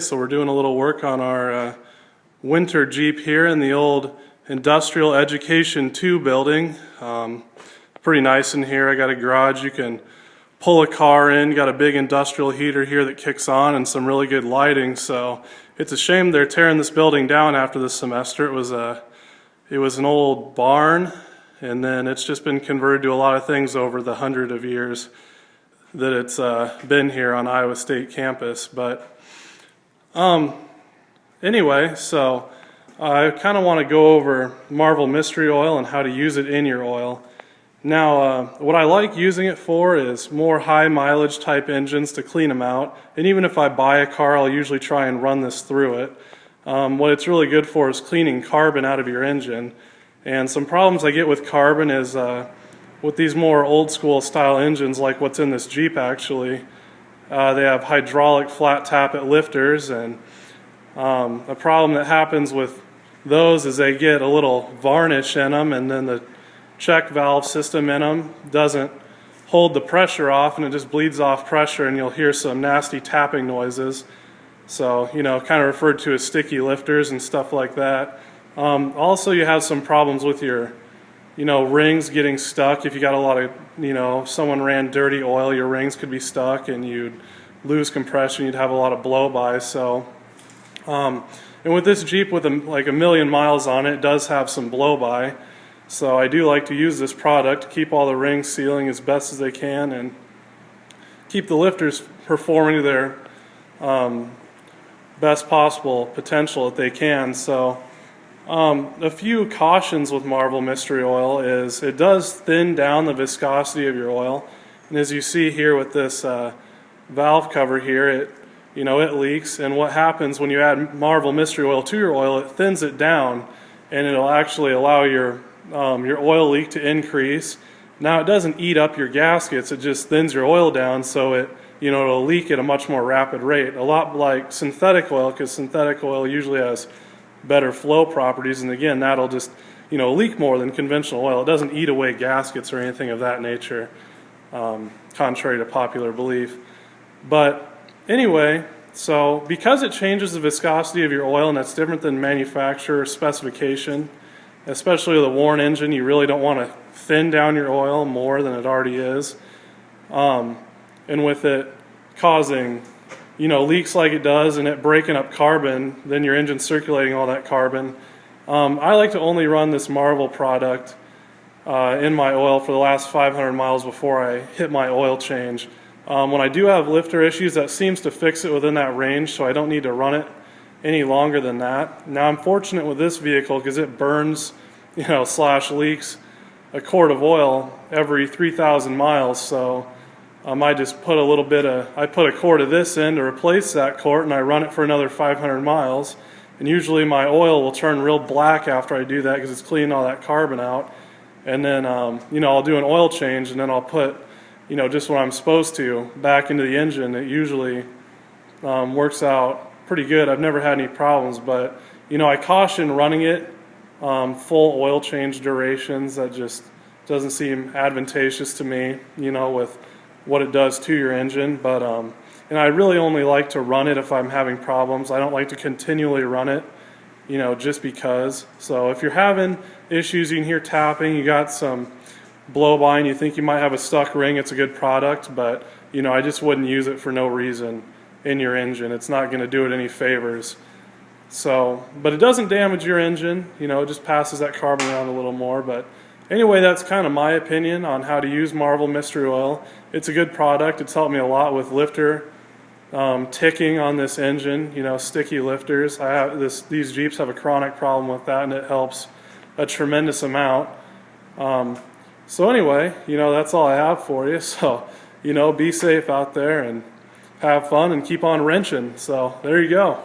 So we're doing a little work on our winter Jeep here in the old Industrial Education 2 building. Pretty nice in here. I got a garage you can pull a car in, got a big industrial heater here that kicks on and some really good lighting. So it's a shame they're tearing this building down after this semester. It was an old barn, and then it's just been converted to a lot of things over the 100 of years that it's been here on Iowa State campus. But anyway, so I kind of want to go over Marvel Mystery Oil and how to use it in your oil. Now, what I like using it for is more high mileage type engines to clean them out. And even if I buy a car, I'll usually try and run this through it. What it's really good for is cleaning carbon out of your engine. And some problems I get with carbon is with these more old school style engines, like what's in this Jeep actually, they have hydraulic flat tappet lifters, and a problem that happens with those is they get a little varnish in them, and then the check valve system in them doesn't hold the pressure off, and it just bleeds off pressure, and you'll hear some nasty tapping noises. So, you know, kind of referred to as sticky lifters and stuff like that. Also, you have some problems with your rings getting stuck. If you got a lot of, someone ran dirty oil, your rings could be stuck and you'd lose compression, you'd have a lot of blow-by. So, and with this Jeep with like 1,000,000 miles on it, it does have some blow-by. So I do like to use this product to keep all the rings sealing as best as they can and keep the lifters performing to their best possible potential that they can. So a few cautions with Marvel Mystery Oil is it does thin down the viscosity of your oil, and as you see here with this valve cover here, it leaks. And what happens when you add Marvel Mystery Oil to your oil, it thins it down, and it'll actually allow your oil leak to increase. Now it doesn't eat up your gaskets; it just thins your oil down, so it'll leak at a much more rapid rate. A lot like synthetic oil, because synthetic oil usually has better flow properties, and again, that'll just leak more than conventional oil. It doesn't eat away gaskets or anything of that nature, contrary to popular belief. But anyway, so because it changes the viscosity of your oil, and that's different than manufacturer specification, especially with a worn engine, you really don't want to thin down your oil more than it already is. And with it causing leaks like it does and it breaking up carbon, then your engine's circulating all that carbon. I like to only run this Marvel product in my oil for the last 500 miles before I hit my oil change. When I do have lifter issues, that seems to fix it within that range, so I don't need to run it any longer than that. Now I'm fortunate with this vehicle because it burns, / leaks a quart of oil every 3,000 miles, so I just put I put a quart of this in to replace that quart, and I run it for another 500 miles. And usually my oil will turn real black after I do that because it's cleaning all that carbon out. And then, I'll do an oil change, and then I'll put, just what I'm supposed to back into the engine. It usually works out pretty good. I've never had any problems, but, I caution running it full oil change durations. That just doesn't seem advantageous to me, with what it does to your engine. But and I really only like to run it if I'm having problems. I don't like to continually run it, just because. So if you're having issues, you can hear tapping, you got some blow by and you think you might have a stuck ring, it's a good product, but I just wouldn't use it for no reason in your engine. It's not going to do it any favors. So, but it doesn't damage your engine, it just passes that carbon around a little more. But anyway, that's kind of my opinion on how to use Marvel Mystery Oil. It's a good product. It's helped me a lot with lifter ticking on this engine, sticky lifters. These Jeeps have a chronic problem with that, and it helps a tremendous amount. So anyway, that's all I have for you. So, be safe out there and have fun and keep on wrenching. So there you go.